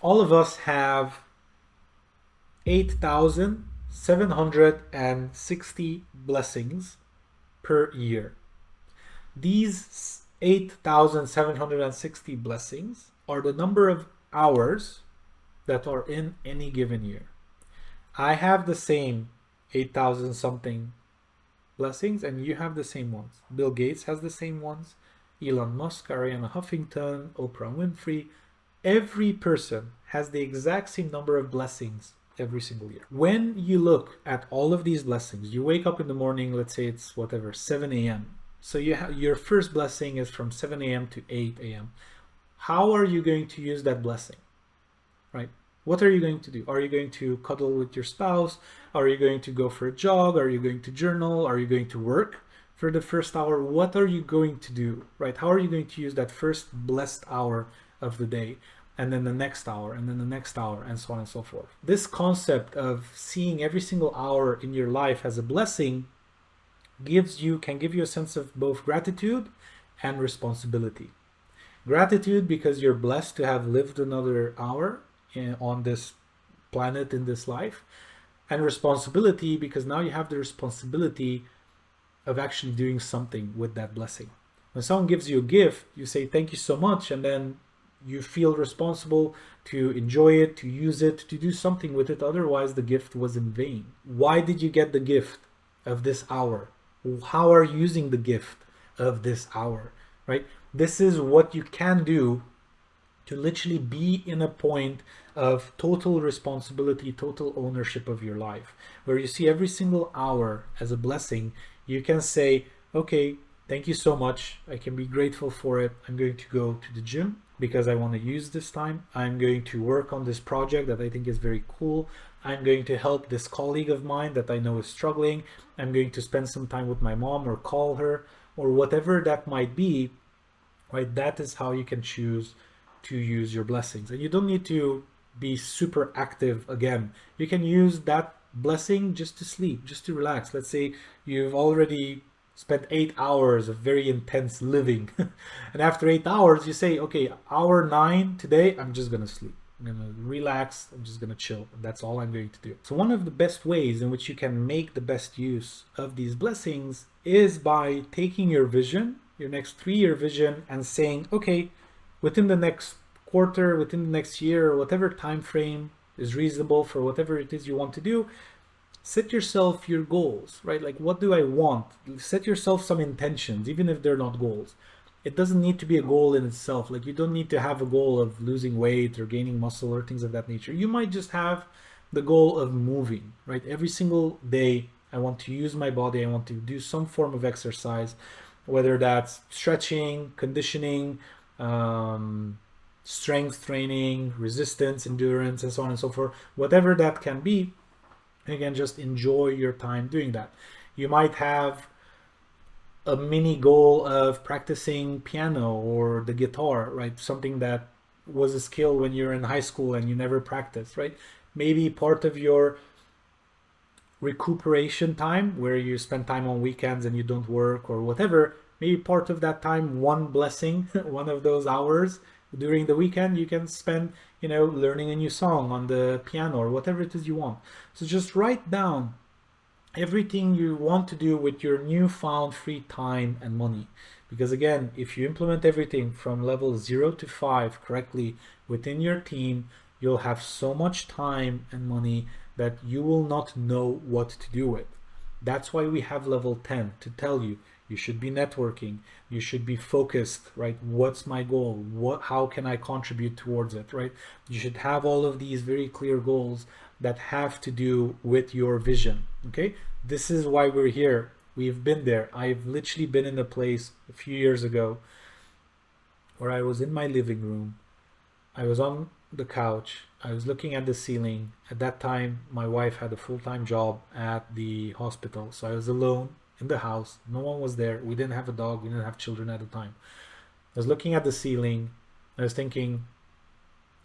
all of us have 8,760 blessings per year. These 8,760 blessings are the number of hours that are in any given year. I have the same 8,000 something blessings, and you have the same ones. Bill Gates has the same ones. Elon Musk, Ariana Huffington, Oprah Winfrey. Every person has the exact same number of blessings every single year. When you look at all of these blessings, you wake up in the morning, let's say it's whatever, 7 a.m. So you have your first blessing is from 7 a.m. to 8 a.m. How are you going to use that blessing? Right? What are you going to do? Are you going to cuddle with your spouse? Are you going to go for a jog? Are you going to journal? Are you going to work for the first hour? What are you going to do? Right? How are you going to use that first blessed hour of the day? And then the next hour, and then the next hour, and so on and so forth. This concept of seeing every single hour in your life as a blessing can give you a sense of both gratitude and responsibility. Gratitude because you're blessed to have lived another hour on this planet in this life, and responsibility because now you have the responsibility of actually doing something with that blessing. When someone gives you a gift, you say thank you so much, and then you feel responsible to enjoy it, to use it, to do something with it. Otherwise, the gift was in vain. Why did you get the gift of this hour? How are you using the gift of this hour, right? This is what you can do to literally be in a point of total responsibility, total ownership of your life, where you see every single hour as a blessing. You can say, okay, thank you so much. I can be grateful for it. I'm going to go to the gym because I want to use this time. I'm going to work on this project that I think is very cool. I'm going to help this colleague of mine that I know is struggling. I'm going to spend some time with my mom or call her or whatever that might be, right? That is how you can choose to use your blessings. And you don't need to be super active again. You can use that blessing just to sleep, just to relax. Let's say you've already spent 8 hours of very intense living. And after 8 hours, you say, okay, hour 9 today, I'm just going to sleep. I'm going to relax. I'm just going to chill. And that's all I'm going to do. So one of the best ways in which you can make the best use of these blessings is by taking your vision, your next 3-year vision, and saying, okay, within the next quarter, within the next year, or whatever time frame is reasonable for whatever it is you want to do, set yourself your goals, right? Like, what do I want? Set yourself some intentions, even if they're not goals. It doesn't need to be a goal in itself. Like, you don't need to have a goal of losing weight or gaining muscle or things of that nature. You might just have the goal of moving, right? Every single day, I want to use my body. I want to do some form of exercise, whether that's stretching, conditioning, strength training, resistance, endurance, and so on and so forth. Whatever that can be, again, just enjoy your time doing that. You might have a mini goal of practicing piano or the guitar, right? Something that was a skill when you're in high school and you never practiced, right? Maybe part of your recuperation time, where you spend time on weekends and you don't work or whatever, maybe part of that time, one blessing, one of those hours during the weekend, you can spend, learning a new song on the piano or whatever it is you want. So just write down everything you want to do with your newfound free time and money. Because again, if you implement everything from level 0 to 5 correctly within your team, you'll have so much time and money that you will not know what to do with. That's why we have level 10 to tell you. You should be networking. You should be focused, right? What's my goal? How can I contribute towards it, right? You should have all of these very clear goals that have to do with your vision, okay? This is why we're here. We've been there. I've literally been in a place a few years ago where I was in my living room. I was on the couch. I was looking at the ceiling. At that time, my wife had a full-time job at the hospital, so I was alone in the house. No one was there. We didn't have a dog. We didn't have children at the time. I was looking at the ceiling. I was thinking,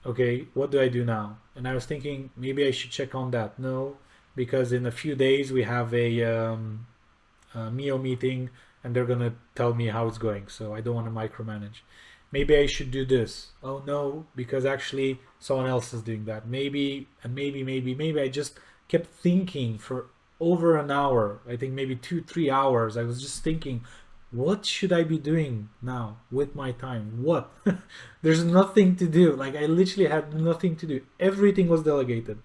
okay, what do I do now? And I was thinking, maybe I should check on that. No, because in a few days we have a MEO meeting and they're going to tell me how it's going. So I don't want to micromanage. maybe I should do this. Oh no, because actually someone else is doing that. Maybe, and maybe I just kept thinking for over an hour. I think maybe 2, 3 hours. I was just thinking, what should I be doing now with my time? What? There's nothing to do. Like, I literally had nothing to do. Everything was delegated.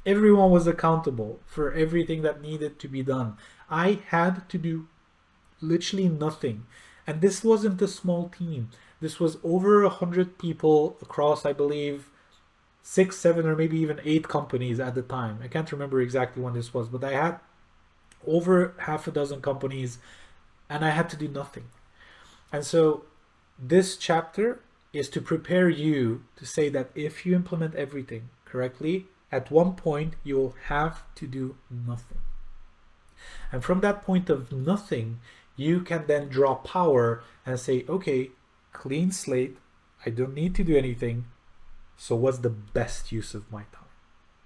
Everyone was accountable for everything that needed to be done. I had to do literally nothing. And this wasn't a small team. This was over 100 people across, I believe, 6, 7, or maybe even 8 companies at the time. I can't remember exactly when this was, but I had over half a dozen companies and I had to do nothing. And so this chapter is to prepare you to say that if you implement everything correctly, at one point you will have to do nothing. And from that point of nothing, you can then draw power and say, okay, clean slate, I don't need to do anything. So what's the best use of my time?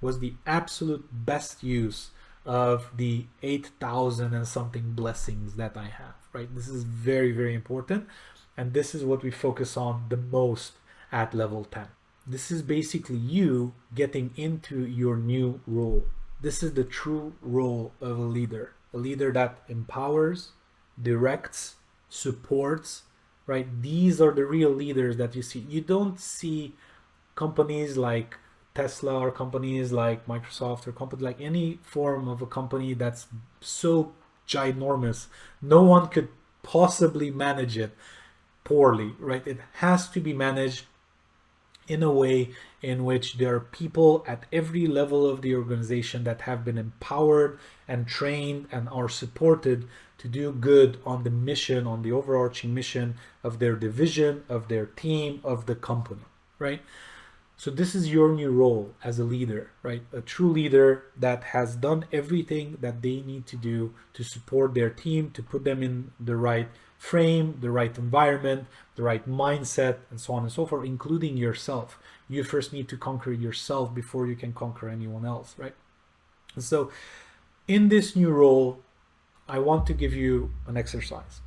What's the absolute best use of the 8,000 and something blessings that I have, right? This is very, very important. And this is what we focus on the most at level 10. This is basically you getting into your new role. This is the true role of a leader that empowers, directs, supports, right? These are the real leaders that you see. You don't see companies like Tesla or companies like Microsoft or company like any form of a company that's so ginormous. No one could possibly manage it poorly, right? It has to be managed in a way in which there are people at every level of the organization that have been empowered and trained and are supported to do good on the mission, on the overarching mission of their division, of their team, of the company, right? So this is your new role as a leader, right? A true leader that has done everything that they need to do to support their team, to put them in the right frame, the right environment, the right mindset, and so on and so forth, including yourself. You first need to conquer yourself before you can conquer anyone else, right? And so in this new role, I want to give you an exercise.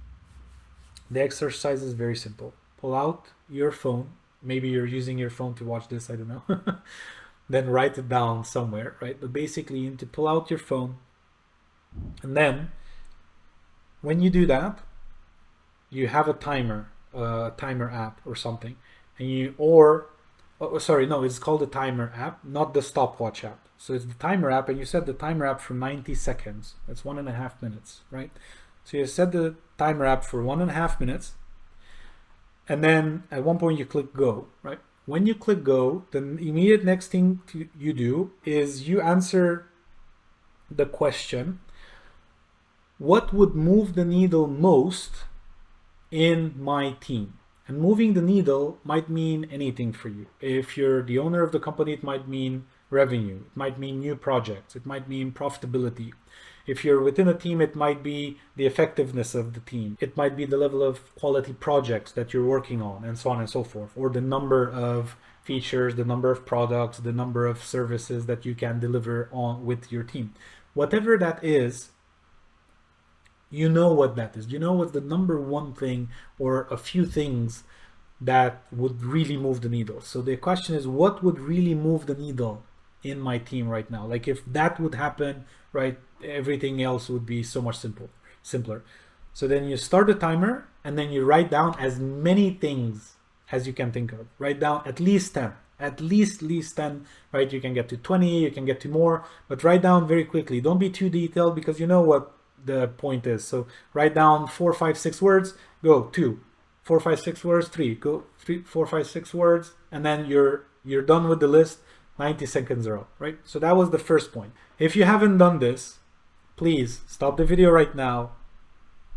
The exercise is very simple. Pull out your phone. Maybe you're using your phone to watch this, I don't know. Then write it down somewhere, right? But basically you need to pull out your phone. And then when you do that, you have a timer app or something. And it's called the timer app, not the stopwatch app. So it's the timer app, and you set the timer app for 90 seconds. That's 1.5 minutes, right? So you set the timer app for 1.5 minutes. And then at one point you click go, right? When you click go, the immediate next thing you do is you answer the question, what would move the needle most in my team? And moving the needle might mean anything for you. If you're the owner of the company, it might mean revenue. It might mean new projects. It might mean profitability. If you're within a team, it might be the effectiveness of the team. It might be the level of quality projects that you're working on, and so on and so forth, or the number of features, the number of products, the number of services that you can deliver on with your team. Whatever that is, you know what that is. You know what's the number one thing or a few things that would really move the needle. So the question is, what would really move the needle in my team right now? Like, if that would happen, right, everything else would be so much simpler. So then you start the timer, and then you write down as many things as you can think of. Write down at least 10, at least 10, right? You can get to 20, you can get to more, but write down very quickly. Don't be too detailed, because you know what the point is. So write down 4, 5, 6 words, go 2, 4, 5, 6 words, 3, go 3, 4, 5, 6 words, and then you're done with the list. 90 seconds are up, right? So that was the first point. If you haven't done this, please stop the video right now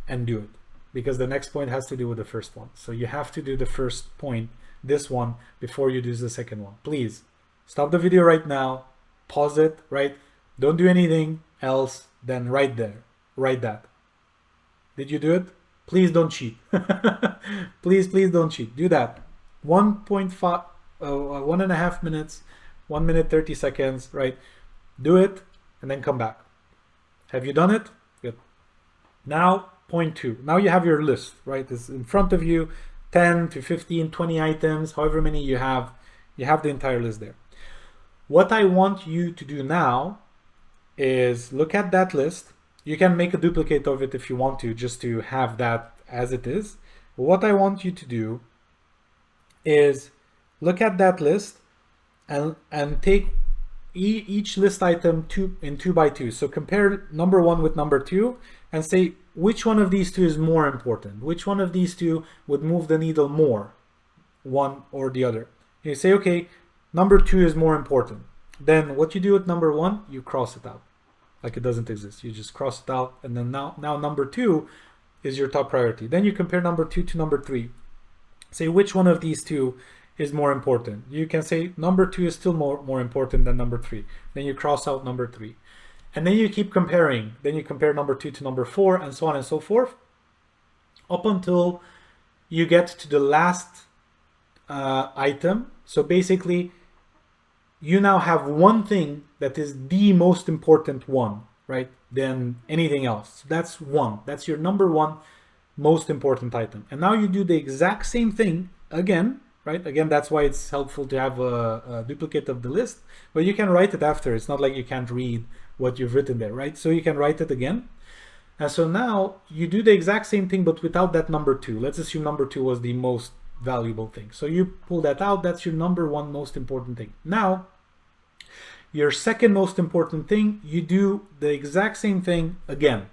and do it, because the next point has to do with the first one. So you have to do the first point, this one, before you do the second one. Please stop the video right now, pause it, right? Don't do anything else, then right there, write that. Did you do it? Please don't cheat. Please don't cheat. Do that. 1.5 minutes, 1 minute 30 seconds, right? Do it and then come back. Have you done it? Good. Now, point 2. Now you have your list, right? It's in front of you. 10 to 15, 20 items, however many you have the entire list there. What I want you to do now is look at that list. You can make a duplicate of it if you want to, just to have that as it is. But what I want you to do is look at that list and take each list item in 2 by 2. So compare number 1 with number 2 and say which one of these two is more important. Which one of these two would move the needle more, one or the other. You say, okay, number 2 is more important. Then what you do with number 1, you cross it out like it doesn't exist. You just cross it out, and then now number 2 is your top priority. Then you compare number 2 to number 3. Say which one of these two is more important. You can say number 2 is still more important than number 3. Then you cross out number 3. And then you keep comparing. Then you compare number 2 to number 4, and so on and so forth, up until you get to the last item. So basically, you now have one thing that is the most important one, right? Than anything else. So that's one. That's your number 1 most important item. And now you do the exact same thing again, right? Again, that's why it's helpful to have a duplicate of the list, but you can write it after. It's not like you can't read what you've written there, right? So you can write it again. And so now you do the exact same thing, but without that number 2. Let's assume number 2 was the most valuable thing. So you pull that out. That's your number 1 most important thing. Now, your second most important thing, you do the exact same thing again.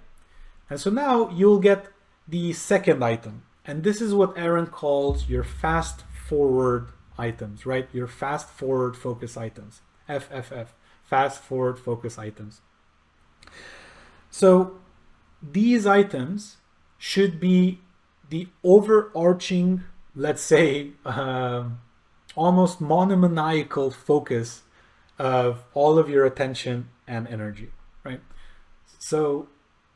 And so now you'll get the second item. And this is what Aaron calls your fast forward items, right? Your fast forward focus items, FFF, fast forward focus items. So these items should be the overarching, let's say, almost monomaniacal focus of all of your attention and energy, right? So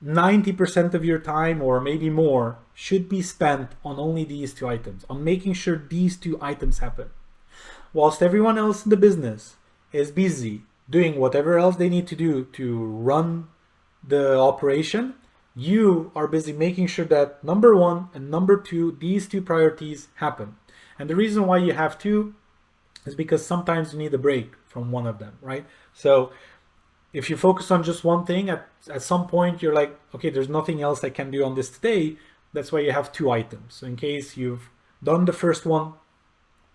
90% of your time, or maybe more, should be spent on only these 2 items, on making sure these 2 items happen. Whilst everyone else in the business is busy doing whatever else they need to do to run the operation, you are busy making sure that number 1 and number 2, these 2 priorities happen. And the reason why you have 2 is because sometimes you need a break from one of them, right? So if you focus on just one thing, at some point you're like, okay, there's nothing else I can do on this today. That's why you have 2 items. So in case you've done the first one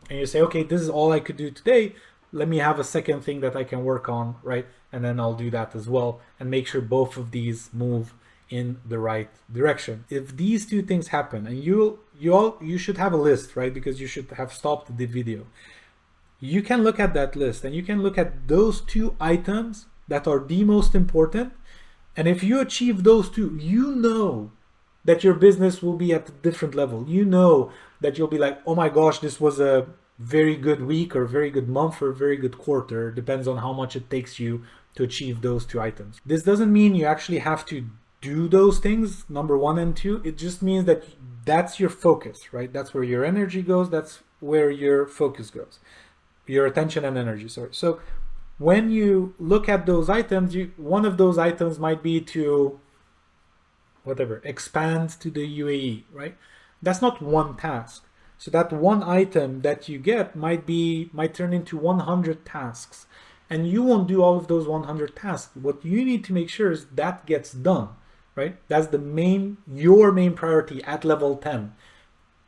and you say, okay, this is all I could do today, let me have a second thing that I can work on, right? And then I'll do that as well and make sure both of these move in the right direction. If these 2 things happen, and you should have a list, right? Because you should have stopped the video. You can look at that list and you can look at those 2 items that are the most important. And if you achieve those 2, you know that your business will be at a different level. You know that you'll be like, oh my gosh, this was a very good week or very good month or a very good quarter. Depends on how much it takes you to achieve those 2 items. This doesn't mean you actually have to do those things, number 1 and 2. It just means that that's your focus, right? That's where your energy goes. That's where your focus goes. Your attention and energy, sorry. So when you look at those items, one of those items might be to, whatever, expand to the UAE, right? That's not one task. So that one item that you get might turn into 100 tasks. And you won't do all of those 100 tasks. What you need to make sure is that gets done, right? That's your main priority at level 10.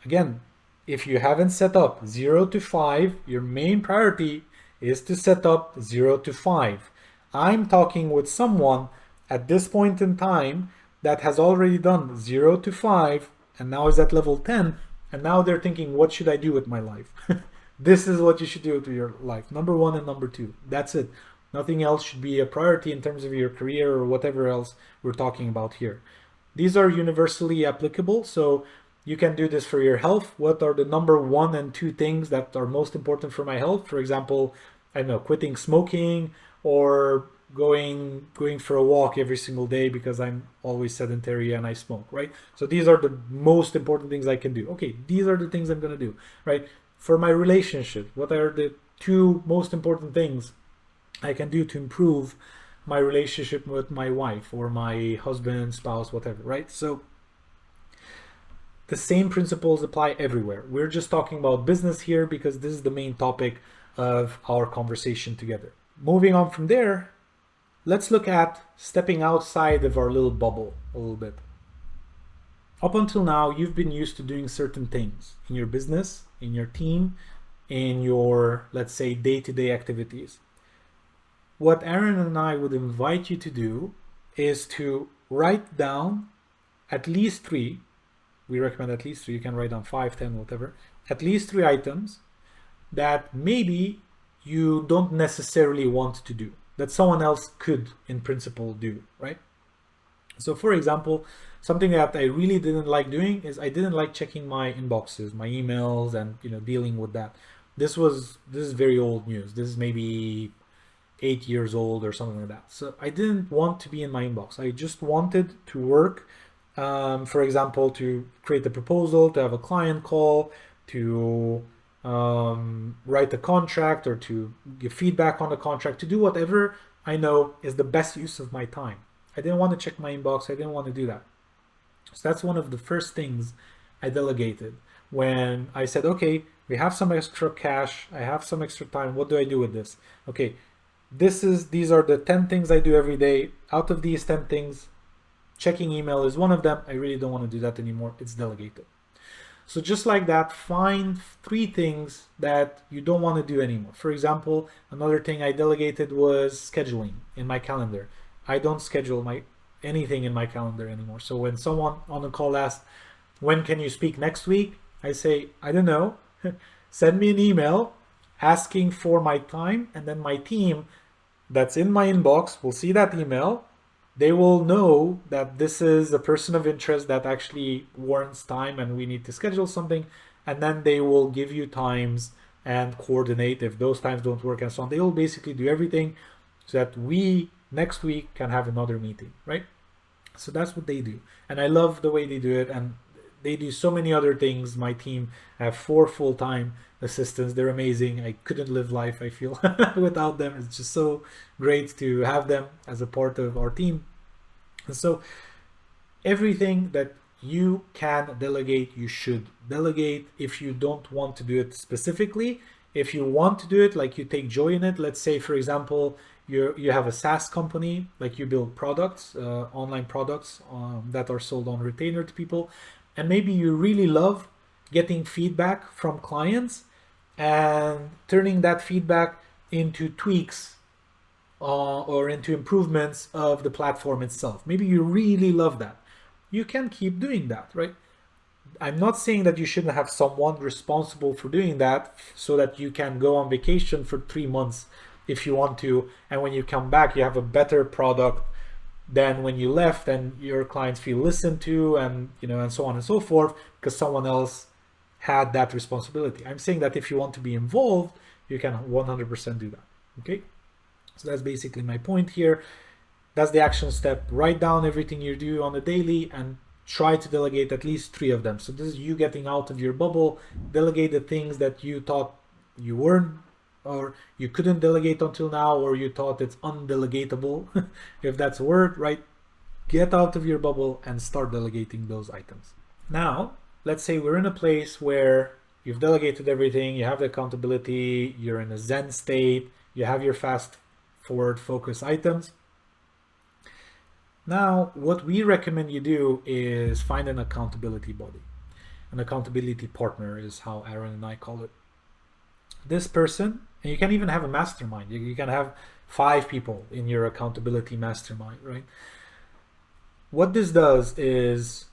Again, if you haven't set up 0 to 5, your main priority is to set up 0 to 5. I'm talking with someone at this point in time that has already done 0 to 5 and now is at level 10, and now they're thinking, what should I do with my life? This is what you should do with your life. Number 1 and number 2. That's it. Nothing else should be a priority in terms of your career or whatever else we're talking about here. These are universally applicable, so you can do this for your health. What are the number 1 and 2 things that are most important for my health? For example, I don't know, quitting smoking or going for a walk every single day because I'm always sedentary and I smoke, right? So these are the most important things I can do. Okay, these are the things I'm going to do, right? For my relationship, what are the 2 most important things I can do to improve my relationship with my wife or my husband, spouse, whatever, right? So The same principles apply everywhere. We're just talking about business here because this is the main topic of our conversation together. Moving on from there, let's look at stepping outside of our little bubble a little bit. Up until now, you've been used to doing certain things in your business, in your team, in your, let's say, day-to-day activities. What Aaron and I would invite you to do is to write down at least 3. We recommend at least 3. You can write down 5, 10, whatever. At least 3 items that maybe you don't necessarily want to do, that someone else could, in principle, do, right? So, for example, something that I really didn't like doing is I didn't like checking my inboxes, my emails, and dealing with that. This is very old news. This is maybe 8 years old or something like that. So I didn't want to be in my inbox. I just wanted to work. For example, to create a proposal, to have a client call, to write a contract, or to give feedback on the contract, to do whatever I know is the best use of my time. I didn't want to check my inbox. I didn't want to do that. So that's one of the first things I delegated when I said, okay, we have some extra cash. I have some extra time. What do I do with this? Okay, these are the 10 things I do every day. Out of these 10 things, checking email is one of them. I really don't want to do that anymore. It's delegated. So just like that, find 3 things that you don't want to do anymore. For example, another thing I delegated was scheduling in my calendar. I don't schedule anything in my calendar anymore. So when someone on the call asks, when can you speak next week? I say, I don't know. Send me an email asking for my time, and then my team that's in my inbox will see that email. They will know that this is a person of interest that actually warrants time and we need to schedule something. And then they will give you times and coordinate if those times don't work and so on. They will basically do everything so that we next week can have another meeting, right? So that's what they do. And I love the way they do it. And they do so many other things. My team have 4 full-time assistants. They're amazing. I couldn't live life, I feel, without them. It's just so great to have them as a part of our team. And so everything that you can delegate, you should delegate. If you don't want to do it specifically, if you want to do it, like you take joy in it, let's say, for example, you have a SaaS company, like you build products, online products that are sold on retainer to people, and maybe you really love getting feedback from clients and turning that feedback into tweaks or into improvements of the platform itself. Maybe you really love that. You can keep doing that, right? I'm not saying that you shouldn't have someone responsible for doing that so that you can go on vacation for 3 months if you want to, and when you come back you have a better product than when you left, and your clients feel listened to, and and so on and so forth, because someone else had that responsibility. I'm saying that if you want to be involved, you can 100% do that. Okay, so that's basically my point here. That's the action step. Write down everything you do on a daily and try to delegate at least 3 of them. So this is you getting out of your bubble. Delegate the things that you thought you weren't, or you couldn't delegate until now, or you thought it's undelegatable, if that's a word, right? Get out of your bubble and start delegating those items. Now, let's say we're in a place where you've delegated everything, you have the accountability, you're in a Zen state, you have your fast forward focus items. Now, what we recommend you do is find an accountability buddy. An accountability partner is how Aaron and I call it. This person, and you can even have a mastermind. You can have 5 people in your accountability mastermind, right? What this does is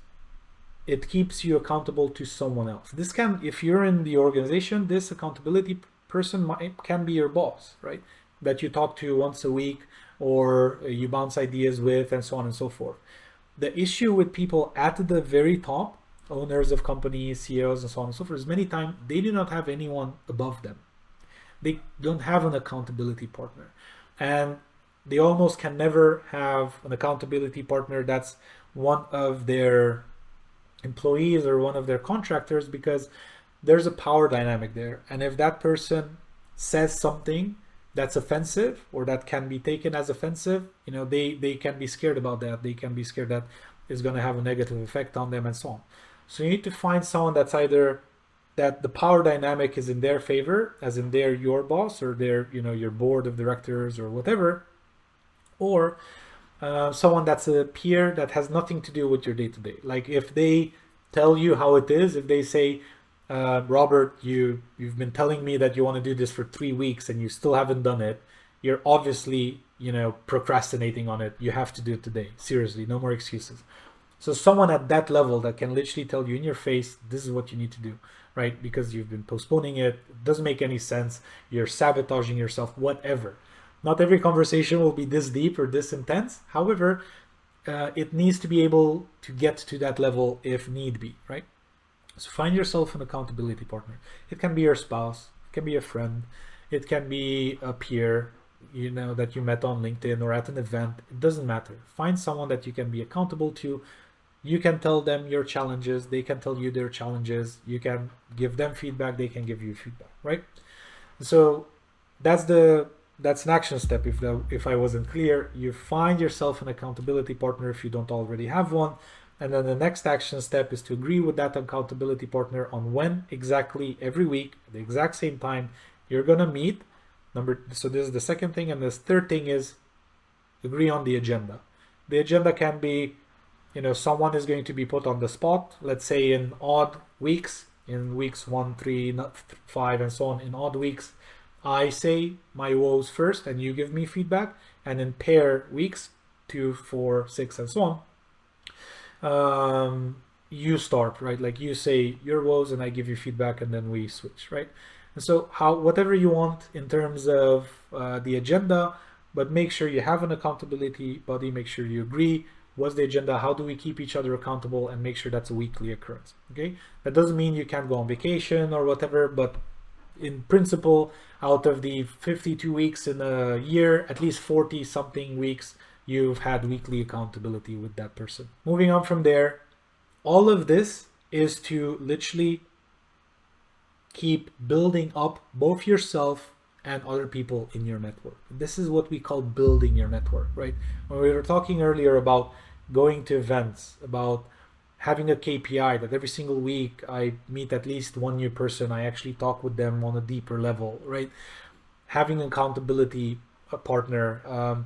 it keeps you accountable to someone else. This can, if you're in the organization, this accountability person can be your boss, right? That you talk to once a week, or you bounce ideas with, and so on and so forth. The issue with people at the very top, owners of companies, CEOs, and so on and so forth, is many times they do not have anyone above them. They don't have an accountability partner. And they almost can never have an accountability partner that's one of their employees or one of their contractors, because there's a power dynamic there. And if that person says something that's offensive, or that can be taken as offensive, they can be scared about that. They can be scared that it's going to have a negative effect on them, and so on. So you need to find someone that's either that the power dynamic is in their favor, as in they're your boss or they're, your board of directors or whatever, or someone that's a peer that has nothing to do with your day to day. Like if they tell you how it is, if they say, Robert, you've been telling me that you want to do this for 3 weeks and you still haven't done it, you're obviously procrastinating on it. You have to do it today. Seriously, no more excuses. So someone at that level that can literally tell you in your face, this is what you need to do, right? Because you've been postponing it. It doesn't make any sense. You're sabotaging yourself, whatever. Not every conversation will be this deep or this intense. However, it needs to be able to get to that level if need be, right? So find yourself an accountability partner. It can be your spouse, it can be a friend, it can be a peer, that you met on LinkedIn or at an event. It doesn't matter. Find someone that you can be accountable to. You can tell them your challenges, they can tell you their challenges, you can give them feedback, they can give you feedback, right? So that's an action step. If I wasn't clear, you find yourself an accountability partner if you don't already have one. And then the next action step is to agree with that accountability partner on when exactly every week, at the exact same time, you're gonna meet. So this is the second thing, and this third thing is agree on the agenda. The agenda can be, someone is going to be put on the spot, let's say in odd weeks, in weeks 1, 3, 5, and so on. In odd weeks, I say my woes first and you give me feedback, and in pair weeks 2, 4, 6, and so on, you start, right? Like you say your woes and I give you feedback, and then we switch, right? And so whatever you want in terms of the agenda, but make sure you have an accountability buddy, make sure you agree. What's the agenda? How do we keep each other accountable? And make sure that's a weekly occurrence, okay? That doesn't mean you can't go on vacation or whatever, but in principle, out of the 52 weeks in a year, at least 40 something weeks, you've had weekly accountability with that person. Moving on from there, all of this is to literally keep building up both yourself and other people in your network. This is what we call building your network, right? When we were talking earlier about going to events, about having a KPI that every single week I meet at least one new person, I actually talk with them on a deeper level, right? Having accountability, a partner,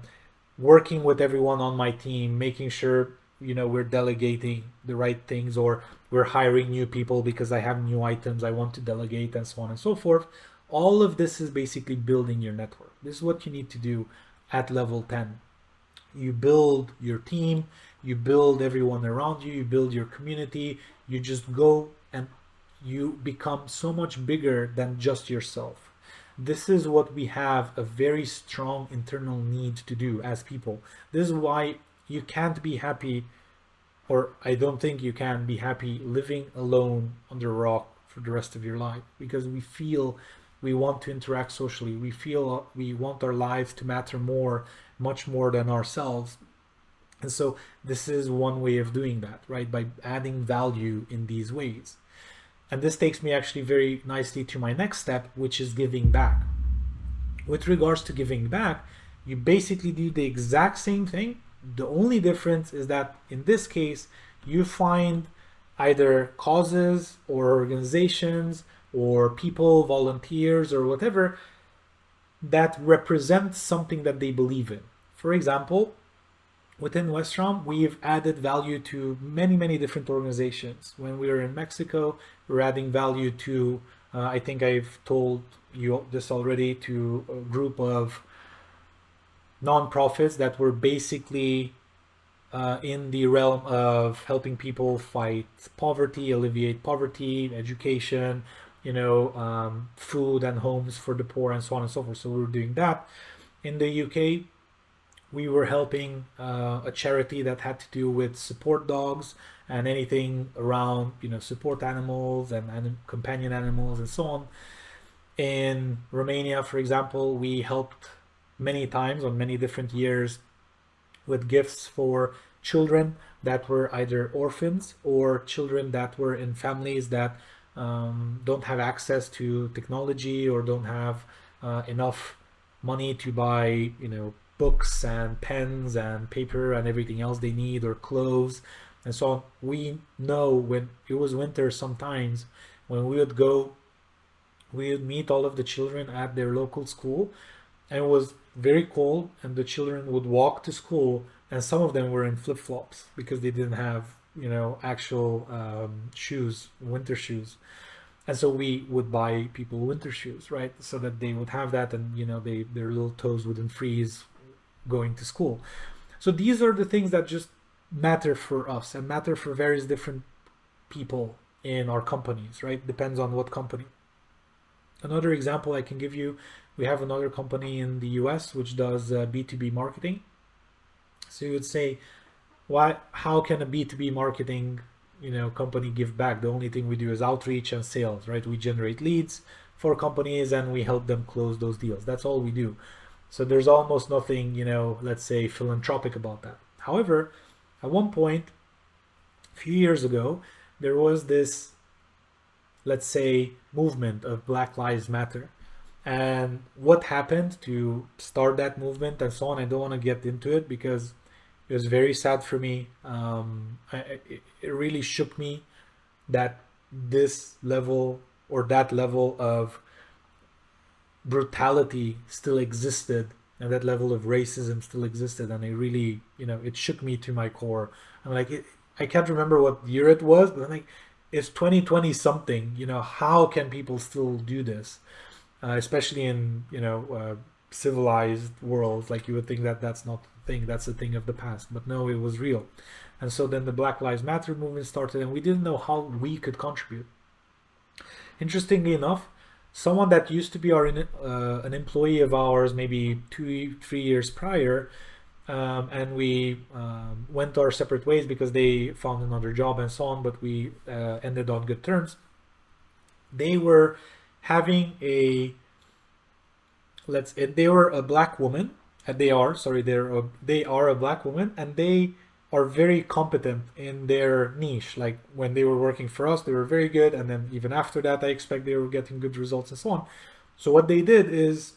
working with everyone on my team, making sure we're delegating the right things, or we're hiring new people because I have new items I want to delegate, and so on and so forth. All of this is basically building your network. This is what you need to do at level 10. You build your team, you build everyone around you, you build your community, you just go and you become so much bigger than just yourself. This is what we have a very strong internal need to do as people. This is why you can't be happy, or I don't think you can be happy living alone under a rock for the rest of your life, because we feel we want to interact socially. We feel we want our lives to matter more, much more than ourselves. And so this is one way of doing that, right? By adding value in these ways. And this takes me actually very nicely to my next step, which is giving back. With regards to giving back, you basically do the exact same thing. The only difference is that in this case, you find either causes or organizations or people, volunteers or whatever, that represent something that they believe in. For example, within Westrom, we've added value to many, many different organizations. When we were in Mexico, we're adding value to, I think I've told you this already, to a group of nonprofits that were basically in the realm of helping people fight poverty, alleviate poverty, education, food and homes for the poor, and so on and so forth. So we were doing that. In the UK, we were helping a charity that had to do with support dogs and anything around, support animals and companion animals and so on. In Romania, for example, we helped many times on many different years with gifts for children that were either orphans or children that were in families that don't have access to technology or don't have enough money to buy, books and pens and paper and everything else they need, or clothes. And so we know when it was winter sometimes, when we would go, we would meet all of the children at their local school, and it was very cold, and the children would walk to school, and some of them were in flip-flops because they didn't have, actual shoes, winter shoes. And so we would buy people winter shoes, right? So that they would have that, and their little toes wouldn't freeze going to school. So these are the things that just matter for us and matter for various different people in our companies, right? Depends on what company. Another example I can give you, we have another company in the US which does B2B marketing. So you would say, how can a B2B marketing company give back? The only thing we do is outreach and sales, right? We generate leads for companies and we help them close those deals. That's all we do. So there's almost nothing, let's say philanthropic about that. However, at one point, a few years ago, there was this, let's say, movement of Black Lives Matter. And what happened to start that movement and so on, I don't want to get into it because it was very sad for me. It really shook me that this level or that level of brutality still existed and that level of racism still existed, and it really, it shook me to my core. I'm like, I can't remember what year it was, but I'm like, it's 2020 something, how can people still do this? Especially in, civilized worlds, like you would think that that's not a thing, that's a thing of the past, but no, it was real. And so then the Black Lives Matter movement started, and we didn't know how we could contribute. Interestingly enough, someone that used to be an employee of ours maybe 2-3 years prior, and we went our separate ways because they found another job and so on, but we ended on good terms. They were having they were a black woman, and they are a black woman, and they are very competent in their niche. Like when they were working for us, they were very good, and then even after that, I expect they were getting good results and so on. So what they did is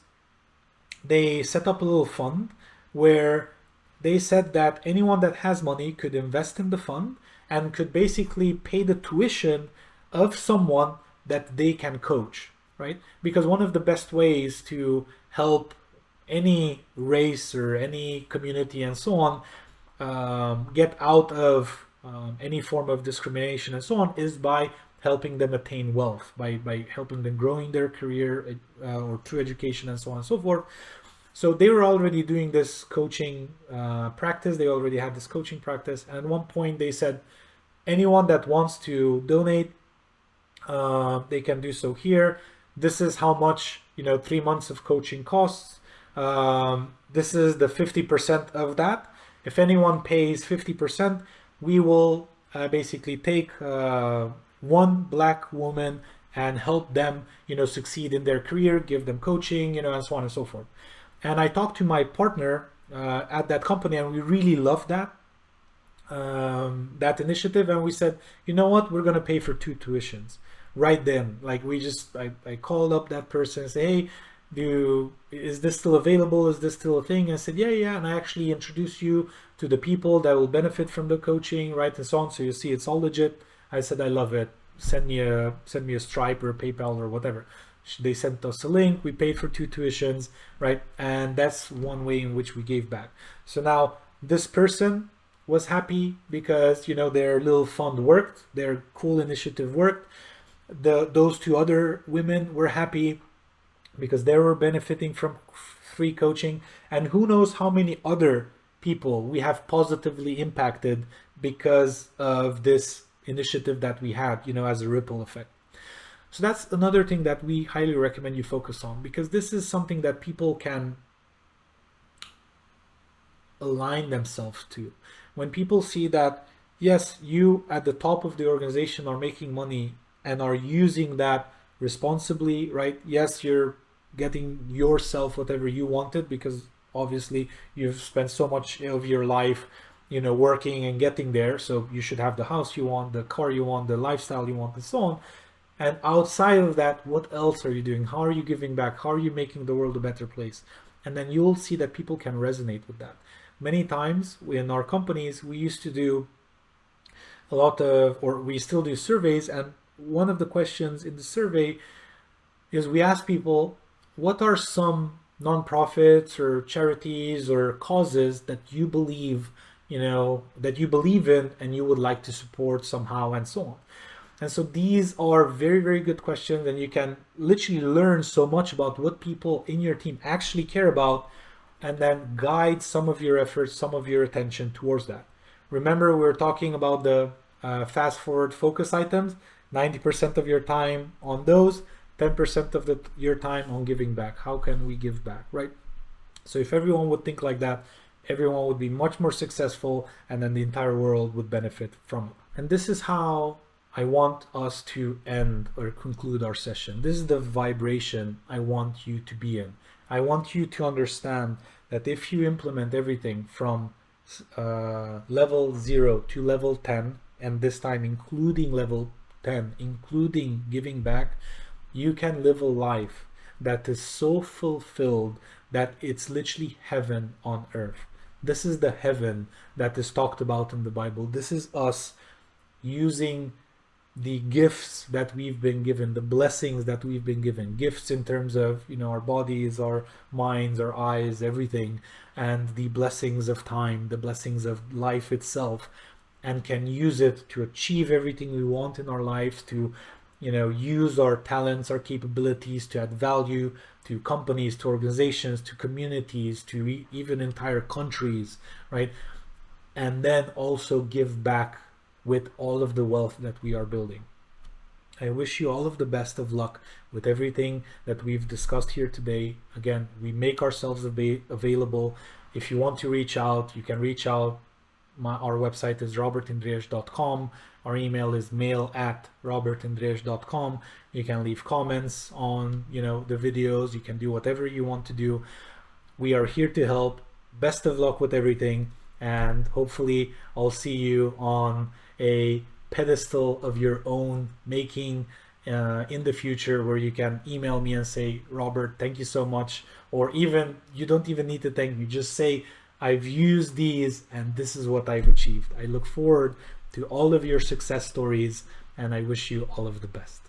they set up a little fund where they said that anyone that has money could invest in the fund and could basically pay the tuition of someone that they can coach, right? Because one of the best ways to help any race or any community and so on get out of any form of discrimination and so on is by helping them attain wealth, by helping them growing their career or through education and so on and so forth. So they were already doing this coaching practice. They already had this coaching practice. And at one point they said, anyone that wants to donate, they can do so here. This is how much 3 months of coaching costs. This is the 50% of that. If anyone pays 50%, we will basically take one black woman and help them succeed in their career, give them coaching, and so on and so forth. And I talked to my partner at that company, and we really loved that initiative. And we said, you know what, we're going to pay for 2 tuitions right then. Like I called up that person and said, hey, is this still available? Is this still a thing? And I said, yeah. And I actually introduced you to the people that will benefit from the coaching, right? And so on. So you see, it's all legit. I said, I love it. Send me a Stripe or PayPal or whatever. They sent us a link. We paid for 2 tuitions, right? And that's one way in which we gave back. So now this person was happy because their little fund worked, their cool initiative worked. Those 2 other women were happy because they were benefiting from free coaching, and who knows how many other people we have positively impacted because of this initiative that we had, as a ripple effect. So that's another thing that we highly recommend you focus on, because this is something that people can align themselves to. When people see that, yes, you at the top of the organization are making money and are using that responsibly, right? Yes, you're getting yourself whatever you wanted because obviously you've spent so much of your life working and getting there, so you should have the house you want, the car you want, the lifestyle you want, and so on. And outside of that, what else are you doing? How are you giving back? How are you making the world a better place? And then you'll see that people can resonate with that. Many times in our companies, we used to do we still do surveys, and one of the questions in the survey is we ask people, what are some nonprofits or charities or causes that you believe, that you believe in and you would like to support somehow, and so on. And so these are very, very good questions, and you can literally learn so much about what people in your team actually care about, and then guide some of your efforts, some of your attention towards that. Remember, we were talking about the fast forward focus items, 90% of your time on those, 10% of your time on giving back. How can we give back, right? So if everyone would think like that, everyone would be much more successful, and then the entire world would benefit from it. And this is how I want us to end or conclude our session. This is the vibration I want you to be in. I want you to understand that if you implement everything from level 0 to level 10, and this time including level 10, including giving back, you can live a life that is so fulfilled that it's literally heaven on earth. This is the heaven that is talked about in the Bible. This is us using the gifts that we've been given, the blessings that we've been given, gifts in terms of, our bodies, our minds, our eyes, everything, and the blessings of time, the blessings of life itself, and can use it to achieve everything we want in our lives, to use our talents, our capabilities to add value to companies, to organizations, to communities, to even entire countries, right? And then also give back with all of the wealth that we are building. I wish you all of the best of luck with everything that we've discussed here today. Again, we make ourselves available. If you want to reach out, you can reach out. Our website is robertandreas.com. Our email is mail@robertandreas.com. You can leave comments on the videos. You can do whatever you want to do. We are here to help. Best of luck with everything, and hopefully I'll see you on a pedestal of your own making in the future, where you can email me and say, Robert, thank you so much. Or even, you don't even need to thank me. Just say, I've used these and this is what I've achieved. I look forward to all of your success stories, and I wish you all of the best.